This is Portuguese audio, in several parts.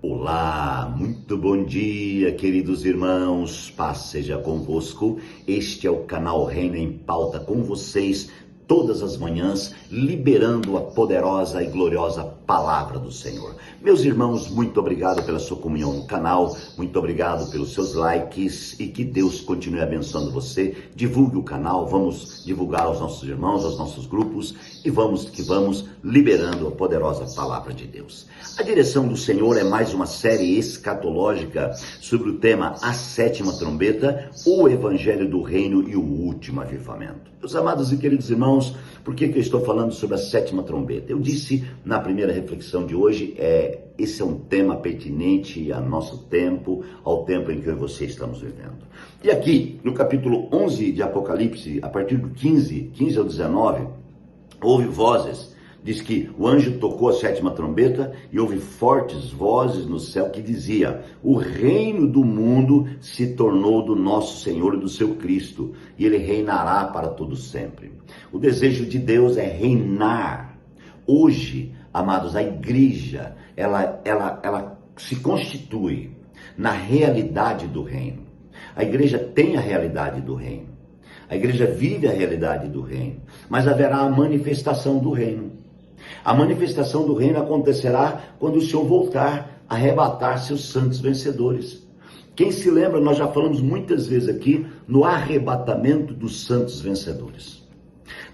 Olá, muito bom dia, queridos irmãos, paz seja convosco. Este é o canal Reino em Pauta com vocês todas as manhãs, liberando a poderosa e gloriosa palavra do Senhor. Meus irmãos, muito obrigado pela sua comunhão no canal, muito obrigado pelos seus likes e que Deus continue abençoando você. Divulgue o canal, vamos divulgar aos nossos irmãos, aos nossos grupos e vamos liberando a poderosa palavra de Deus. A direção do Senhor é mais uma série escatológica sobre o tema A Sétima Trombeta, o Evangelho do Reino e o Último Avivamento. Meus amados e queridos irmãos, por que eu estou falando sobre a sétima trombeta? Eu disse na primeira reflexão de hoje, esse é um tema pertinente ao nosso tempo, ao tempo em que eu e você estamos vivendo. E aqui, no capítulo 11 de Apocalipse, a partir do 15 ao 19, houve vozes. Diz que o anjo tocou a sétima trombeta e houve fortes vozes no céu que dizia: o reino do mundo se tornou do nosso Senhor e do seu Cristo, e ele reinará para todo sempre. O desejo de Deus é reinar. Hoje, amados, a igreja, ela se constitui na realidade do reino. A igreja tem a realidade do reino. A igreja vive a realidade do reino, mas haverá a manifestação do reino. A manifestação do reino acontecerá quando o Senhor voltar a arrebatar seus santos vencedores. Quem se lembra, nós já falamos muitas vezes aqui no arrebatamento dos santos vencedores.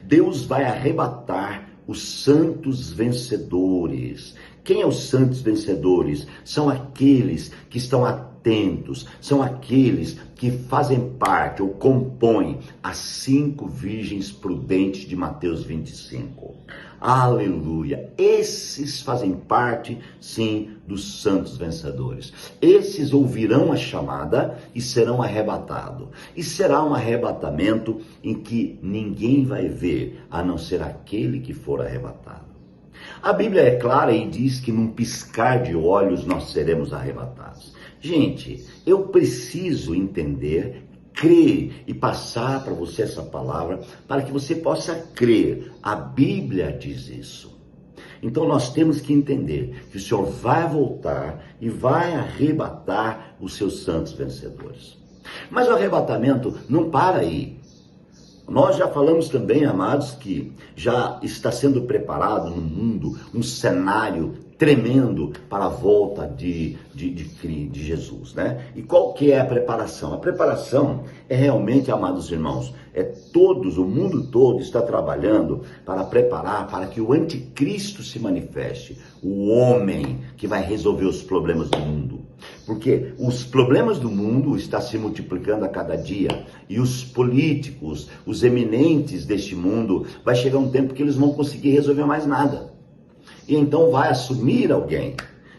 Deus vai arrebatar os santos vencedores. Quem é os santos vencedores? São aqueles que estão atentos, são aqueles que fazem parte ou compõem as 5 virgens prudentes de Mateus 25. Aleluia! Esses fazem parte, sim, dos santos vencedores. Esses ouvirão a chamada e serão arrebatados. E será um arrebatamento em que ninguém vai ver, a não ser aquele que for arrebatado. A Bíblia é clara e diz que num piscar de olhos nós seremos arrebatados. Gente, eu preciso entender, crer e passar para você essa palavra para que você possa crer. A Bíblia diz isso. Então nós temos que entender que o Senhor vai voltar e vai arrebatar os seus santos vencedores. Mas o arrebatamento não para aí. Nós já falamos também, amados, que já está sendo preparado no mundo um cenário tremendo para a volta de Jesus, né? E qual que é a preparação? A preparação é realmente, amados irmãos, o mundo todo está trabalhando para preparar para que o anticristo se manifeste, o homem que vai resolver os problemas do mundo. Porque os problemas do mundo estão se multiplicando a cada dia e os políticos, os eminentes deste mundo, vai chegar um tempo que eles não vão conseguir resolver mais nada. E então vai assumir alguém.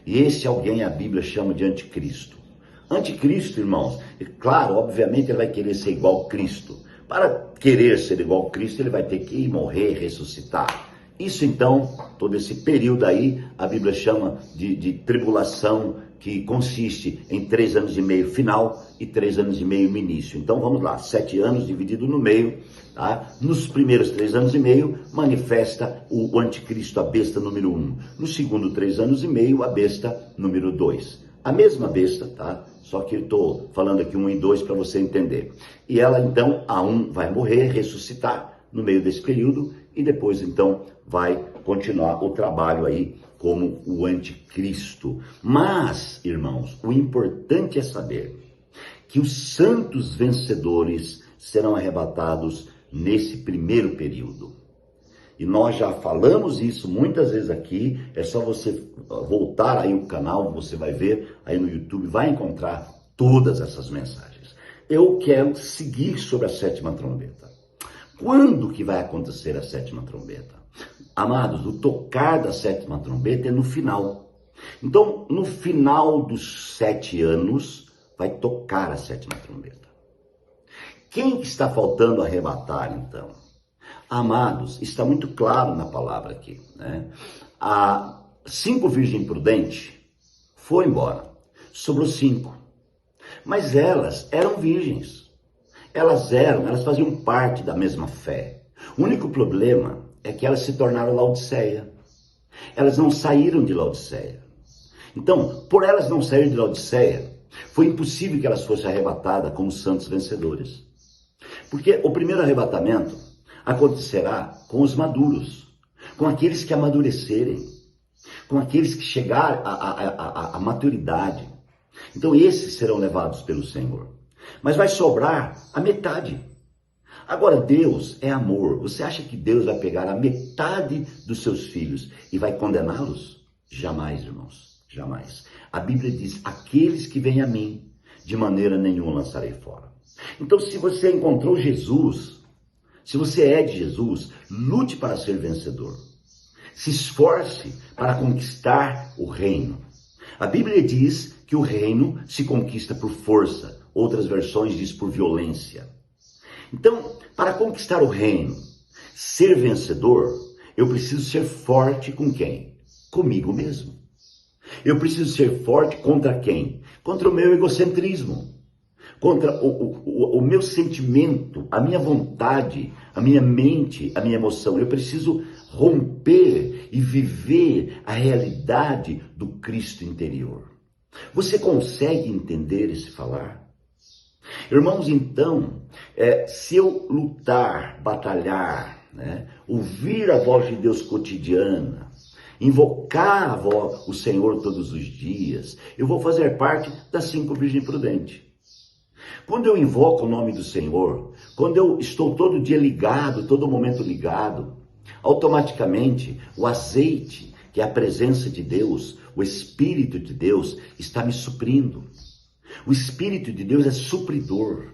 E esse alguém a Bíblia chama de anticristo. Anticristo, irmãos, claro, obviamente ele vai querer ser igual ao Cristo. Para querer ser igual ao Cristo, ele vai ter que morrer, ressuscitar. Isso então, todo esse período aí, a Bíblia chama de tribulação, que consiste em 3 anos e meio final e 3 anos e meio no início. Então vamos lá, 7 anos dividido no meio, tá? Nos primeiros 3 anos e meio manifesta o anticristo, a besta número 1. No segundo 3 anos e meio, a besta número 2. A mesma besta, tá? Só que eu estou falando aqui 1 e 2 para você entender. E ela então, a 1 vai morrer, ressuscitar no meio desse período e depois então vai continuar o trabalho aí como o anticristo. Mas, irmãos, o importante é saber que os santos vencedores serão arrebatados nesse primeiro período. E nós já falamos isso muitas vezes aqui, é só você voltar aí o canal, você vai ver aí no YouTube, vai encontrar todas essas mensagens. Eu quero seguir sobre a sétima trombeta. Quando que vai acontecer a sétima trombeta? Amados, o tocar da sétima trombeta é no final. Então, no final dos 7 anos, vai tocar a sétima trombeta. Quem está faltando arrebatar, então? Amados, está muito claro na palavra aqui, né? A 5 virgens prudentes foram embora. Sobrou 5. Mas elas eram virgens. Elas faziam parte da mesma fé. O único problema é que elas se tornaram Laodiceia. Elas não saíram de Laodiceia. Então, por elas não saírem de Laodiceia, foi impossível que elas fossem arrebatadas como santos vencedores. Porque o primeiro arrebatamento acontecerá com os maduros, com aqueles que amadurecerem, com aqueles que chegarem à maturidade. Então esses serão levados pelo Senhor. Mas vai sobrar a metade. Agora Deus é amor. Você acha que Deus vai pegar a metade dos seus filhos e vai condená-los? Jamais, irmãos, jamais. A Bíblia diz, aqueles que vêm a mim, de maneira nenhuma lançarei fora. Então se você encontrou Jesus, se você é de Jesus, lute para ser vencedor. Se esforce para conquistar o reino. A Bíblia diz que o reino se conquista por força. Outras versões diz por violência. Então, para conquistar o reino, ser vencedor, eu preciso ser forte com quem? Comigo mesmo. Eu preciso ser forte contra quem? Contra o meu egocentrismo. Contra o meu sentimento, a minha vontade, a minha mente, a minha emoção. Eu preciso romper e viver a realidade do Cristo interior. Você consegue entender esse falar? Irmãos, então, se eu lutar, batalhar, ouvir a voz de Deus cotidiana, invocar o Senhor todos os dias, eu vou fazer parte das 5 virgens prudentes. Quando eu invoco o nome do Senhor, quando eu estou todo dia ligado, todo momento ligado, automaticamente o azeite, que é a presença de Deus, o Espírito de Deus, está me suprindo. O Espírito de Deus é supridor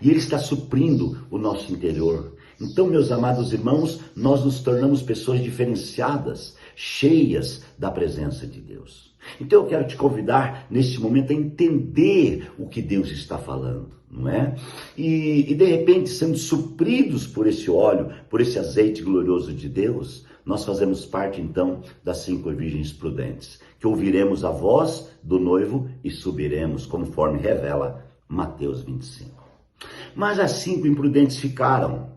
e Ele está suprindo o nosso interior. Então, meus amados irmãos, nós nos tornamos pessoas diferenciadas, cheias da presença de Deus. Então eu quero te convidar neste momento a entender o que Deus está falando, não é? E de repente, sendo supridos por esse óleo, por esse azeite glorioso de Deus, nós fazemos parte então das 5 virgens prudentes, que ouviremos a voz do noivo e subiremos, conforme revela Mateus 25. Mas as 5 imprudentes ficaram,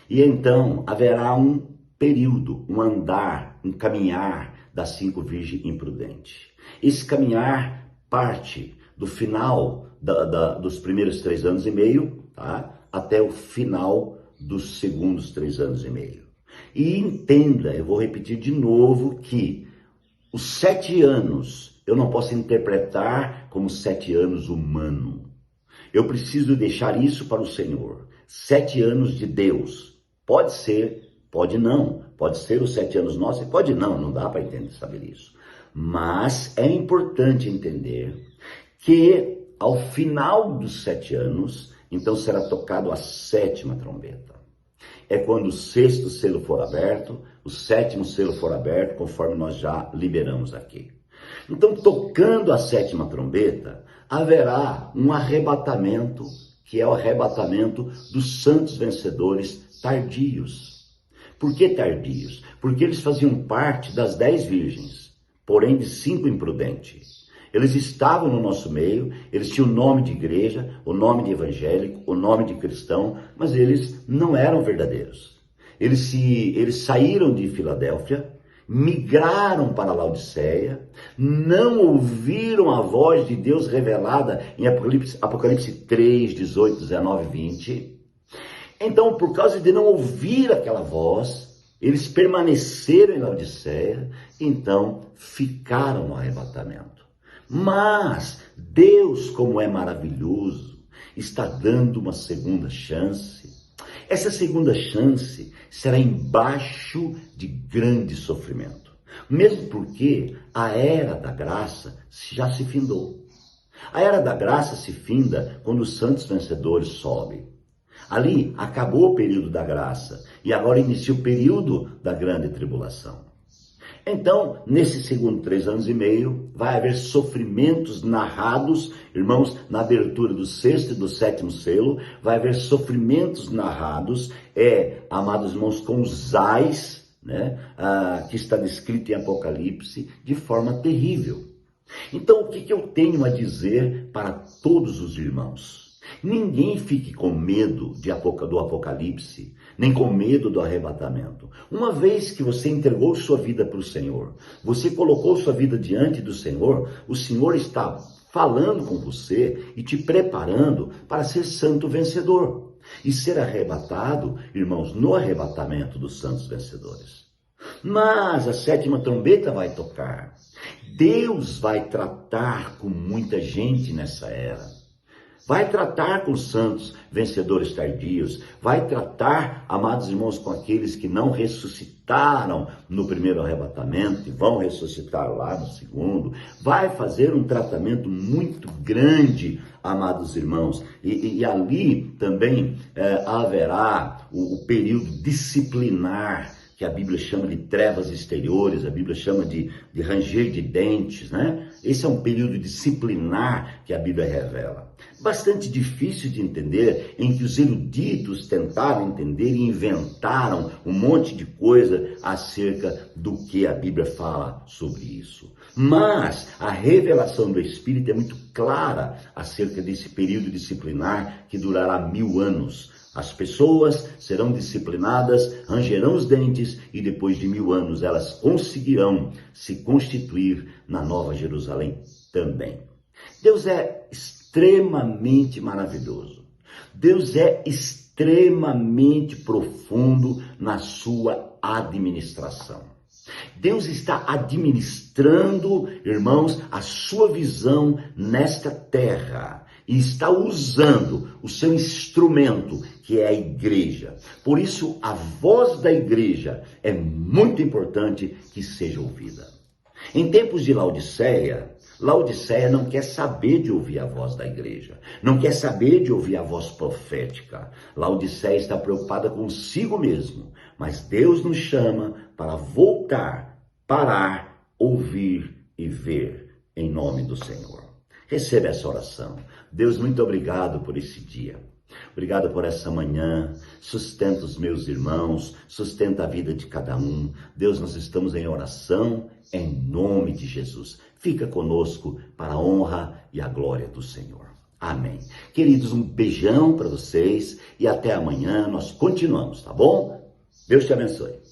e então haverá um período, um andar, um caminhar das 5 virgens imprudentes. Esse caminhar parte do final dos primeiros 3 anos e meio, tá? Até o final dos segundos 3 anos e meio. E entenda, eu vou repetir de novo, que os 7 anos eu não posso interpretar como 7 anos humano. Eu preciso deixar isso para o Senhor. 7 anos de Deus. Pode ser, pode não. Pode ser os 7 anos nossos e pode não dá para entender, saber isso. Mas é importante entender que ao final dos 7 anos, então será tocado a 7ª trombeta. É quando o 6º selo for aberto, o 7º selo for aberto, conforme nós já liberamos aqui. Então, tocando a 7ª trombeta, haverá um arrebatamento, que é o arrebatamento dos santos vencedores tardios. Por que tardios? Porque eles faziam parte das 10 virgens, porém de 5 imprudentes. Eles estavam no nosso meio, eles tinham o nome de igreja, o nome de evangélico, o nome de cristão, mas eles não eram verdadeiros. Eles saíram de Filadélfia, migraram para Laodiceia, não ouviram a voz de Deus revelada em Apocalipse 3, 18, 19, 20. Então, por causa de não ouvir aquela voz, eles permaneceram em Laodiceia, então ficaram no arrebatamento. Mas Deus, como é maravilhoso, está dando uma segunda chance. Essa segunda chance será embaixo de grande sofrimento. Mesmo porque a era da graça já se findou. A era da graça se finda quando os santos vencedores sobem. Ali acabou o período da graça e agora inicia o período da grande tribulação. Então, nesse segundo 3 anos e meio, vai haver sofrimentos narrados, irmãos, na abertura do 6º e do 7º selo, vai haver sofrimentos narrados, amados irmãos, com os ais, que está descrito em Apocalipse, de forma terrível. Então, o que eu tenho a dizer para todos os irmãos? Ninguém fique com medo do Apocalipse, nem com medo do arrebatamento. Uma vez que você entregou sua vida para o Senhor, você colocou sua vida diante do Senhor, o Senhor está falando com você e te preparando para ser santo vencedor e ser arrebatado, irmãos, no arrebatamento dos santos vencedores. Mas a sétima trombeta vai tocar. Deus vai tratar com muita gente nessa era. Vai tratar com os santos vencedores tardios. Vai tratar, amados irmãos, com aqueles que não ressuscitaram no primeiro arrebatamento e vão ressuscitar lá no segundo. Vai fazer um tratamento muito grande, amados irmãos. E ali também haverá o período disciplinar, que a Bíblia chama de trevas exteriores, a Bíblia chama de ranger de dentes, né? Esse é um período disciplinar que a Bíblia revela. Bastante difícil de entender, em que os eruditos tentaram entender e inventaram um monte de coisa acerca do que a Bíblia fala sobre isso. Mas a revelação do Espírito é muito clara acerca desse período disciplinar que durará 1000 anos. As pessoas serão disciplinadas, rangerão os dentes e depois de 1000 anos elas conseguirão se constituir na Nova Jerusalém também. Deus é extremamente maravilhoso. Deus é extremamente profundo na sua administração. Deus está administrando, irmãos, a sua visão nesta terra e está usando o seu instrumento, que é a igreja. Por isso, a voz da igreja é muito importante que seja ouvida. Em tempos de Laodiceia, Laodiceia não quer saber de ouvir a voz da igreja, não quer saber de ouvir a voz profética. Laodiceia está preocupada consigo mesmo, mas Deus nos chama para voltar, parar, ouvir e ver em nome do Senhor. Receba essa oração. Deus, muito obrigado por esse dia. Obrigado por essa manhã. Sustenta os meus irmãos, sustenta a vida de cada um. Deus, nós estamos em oração em nome de Jesus. Fica conosco para a honra e a glória do Senhor. Amém. Queridos, um beijão para vocês e até amanhã nós continuamos, tá bom? Deus te abençoe.